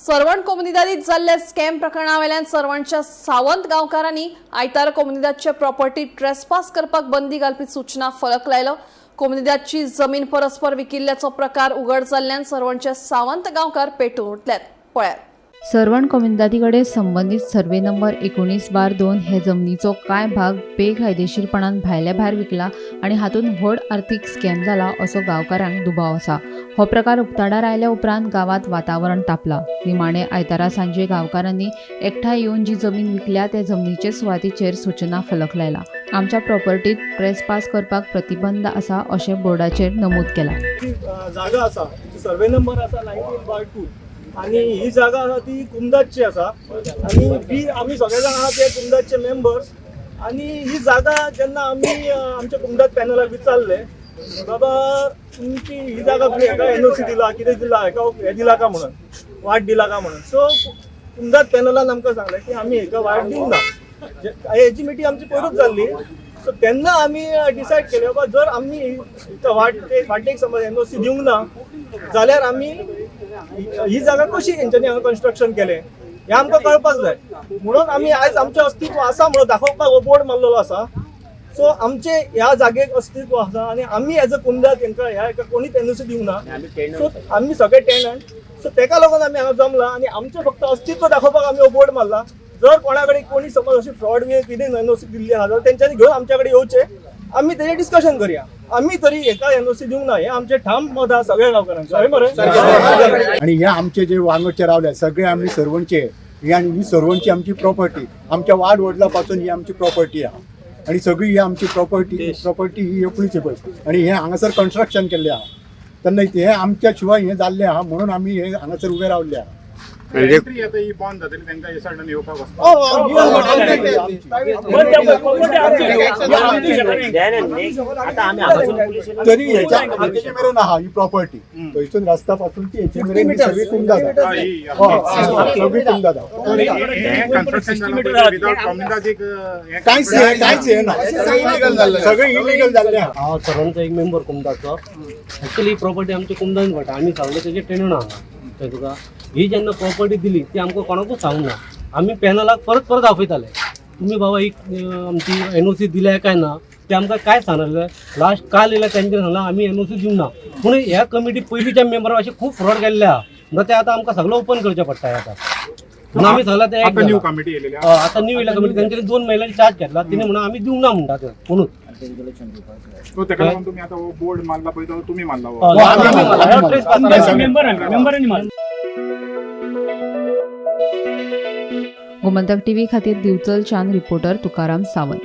सरवण कोमुनिदादीत जाल्ल्या स्कॅम प्रकरणावेल्यान सरवणच्या सावंत गांवकारांनी आयतार कोमुनिदादचे property trespass करपाक बंदी घालपी सूचना फलक लायलो। कोमुनिदादची जमीन परस्पर विकिल्ल्याचो प्रकार उघड जाल्ल्यान सरवणचे सावंत गांवकार पेटून उठल्यात। पळयात। सरवण कोमुनिदादीकडे संबंधित सर्वे नंबर 19/2 हे जमनीचो काय भाग बेकायदेशीरपणान भायल्या भायर विकला आणि हातून व्हड आर्थीक स्कॅम जाला असो गांवकारांक दुबाव आसा। हो प्रकार उक्ताडार आयल्या उपरांत गांवांत वातावरण तापला। निमाणे आयतारा सांजे गांवकारांनी एकठांय येवन जी जमीन विकल्या त्या जमनीचे सुवातीचेर सूचना फलक लायला। आमच्या प्रॉपर्टीत ट्रेसपास करपाक प्रतिबंध आसा अशें बोर्डाचेर नमूद केला। जागा आसा सर्वे नंबर आसा 19/2 आणि ही जागा आसा ती कुमदादची आसा आणि आमी सगळे जाण आहा ते कुमदादचे मेंबर्स। आणि ही जागा जेन्ना आमी आमच्या कुमदाद पॅनलाक विचारले बाबा तुमची ही जागा तुम्ही एका एनओसी दिला कितें दिला एका हे दिला का म्हणून वाट दिला का म्हणून। सो कुमदाद पॅनलान आमकां सांगलें की आमी एका वाट दिवना। हेची मिटींग आमची पयरूच जाल्ली। सो तेन्ना आमी डिसायड केलें बाबा जर आमी वाटेक समज एनओसी दिवंक ना जाल्यार आमी ही जागा कशी हेंच्यांनी हांगा कन्स्ट्रक्शन केलें हें आमकां कळपाक जाय। म्हणून आमी आयज आमचें अस्तित्व आसा म्हणून दाखोवपाक हो बोर्ड मारलेलो आसा। सो आमचे ह्या जागेक अस्तित्व आसा आणि आमी एज अ कुमदाद हांकां ह्या एका कोणीच एनओसी दिवंक ना। सो आमी सगळे टेनंट। सो तेका लागून आमी हांगा जमला आणि आमचें फक्त अस्तित्व दाखोवपाक आमी हो बोर्ड मारला। जर कोणाकडे कोणी समज अशी फ्रॉड वे कितें एनओसी दिल्ली आहा जाल्यार तेंच्यांनी घेवन आमच्या कडेन येवचें आमी तेजेर डिस्कशन करया। आमी तरी एका एनओसी दिवंक ना हें आमचें ठाम मत आहा सगळ्या गांवकारांचें बरें। आणि ह्या आमचे जे वांगडचे रावले सगळे आम्ही सर्वणचे ही आणि ही सर्वणची आमची प्रॉपर्टी आमच्या वाड वडला पासून ही आमची प्रॉपर्टी आहा आणि सगळी ही आमची प्रॉपर्टी ही एकुणीची पळय आणि हे हांगासर कन्स्ट्रक्शन केल्लें आहा तेन्ना हे आमच्या शिवाय हे जाल्लें आहा म्हणून आमी हे हांगासर उबे रावल्ले आहा। एंट्री आता ही बंद जातली तांकां हे सायडीन येवपाक वचपाक तरी हेच्या हाचे मेरेन आहा ही प्रॉपर्टी थंयसून रस्ता पासून ती हेचे मेरेन सगळी कुमदाद सगळी कुमदाद कांयच हे ना सगळें इलिगल जाल्लें आहा। हांव सरवणचो एक मेंबर कुमदाचो। एक्चुअली ही प्रॉपर्टी आमची कुमदान पडटा आमी सगळे तेजे टेनंट आहा। कळ्ळें तुका ही जेन्ना प्रॉपर्टी दिली ती आमकां कोणाकूच सांगूंक ना। आमी पॅनलाक परत आपयताले तुमी बाबा ही आमची एनओसी दिल्या काय ना ते आमकां काय सांगले। लास्ट काल येयला तेंच्यानी सांगलां आमी एनओसी दिवंक ना पूण ह्या कमिटी पयलींच्या मेंबरान अशें खूब फ्रॉड केल्ले आहा म्हणून ते आतां आमकां सगळं ओपन करचें पडटा आतां म्हणून आमी सांगलां ते आता न्यू कमिटी येयलेली आतां न्यू येयला कमिटी तेंच्यांनी 2 महिन्यांनी चार्ज घेतला तिने म्हणून आमी दिवंक ना म्हणटा ते म्हणून तो तेका लागून तुम्ही आता बोर्ड मारला पळय तो तुम्ही मारला मेंबरांनी मारला। गोमंतक टीव्ही खातीर दिवचल चान रिपोर्टर तुकाराम सावंत।